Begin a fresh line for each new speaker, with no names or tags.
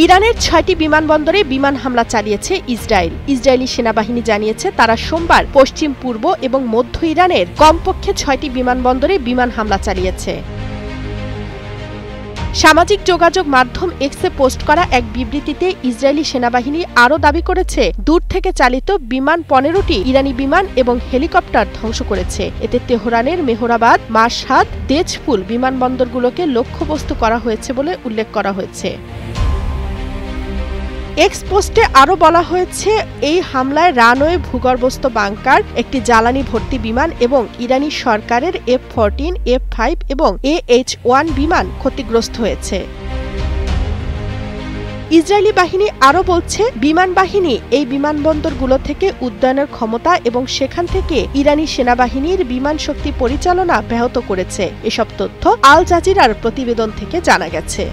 ইরানের ৬টি বিমানবন্দরে বিমান হামলা চালিয়েছে ইসরায়েল। ইসরায়েলি সেনাবাহিনী জানিয়েছে তারা সোমবার পশ্চিম, পূর্ব এবং মধ্য ইরানের কমপক্ষে ৬টি বিমানবন্দরে বিমান হামলা চালিয়েছে। সামাজিক যোগাযোগ মাধ্যম এক্সে পোস্ট করা এক বিবৃতিতে ইসরায়েলি সেনাবাহিনী আরও দাবি করেছে, দূর থেকে চালিত বিমান ১৫টি ইরানি বিমান এবং হেলিকপ্টার ধ্বংস করেছে। এতে তেহরানের মেহরাবাদ, মাশহাদ, দেজপুল বিমানবন্দরগুলোকে লক্ষ্যবস্তু করা হয়েছে বলে উল্লেখ করা হয়েছে। এক্স পোস্টে আরও বলা হয়েছে, এই হামলায় রানওয়ে, ভূগর্ভস্থ বাংকার, একটি জ্বালানি ভর্তি বিমান এবং ইরানি সরকারের F-14, F-5 এবং AH-1 বিমান ক্ষতিগ্রস্ত হয়েছে। ইসরায়েলি বাহিনী আরও বলছে, বিমান বাহিনী এই বিমানবন্দরগুলো থেকে উড্ডয়নের ক্ষমতা এবং সেখান থেকে ইরানি সেনাবাহিনীর বিমান শক্তি পরিচালনা ব্যাহত করেছে। এসব তথ্য আল জাজিরার প্রতিবেদন থেকে জানা গেছে।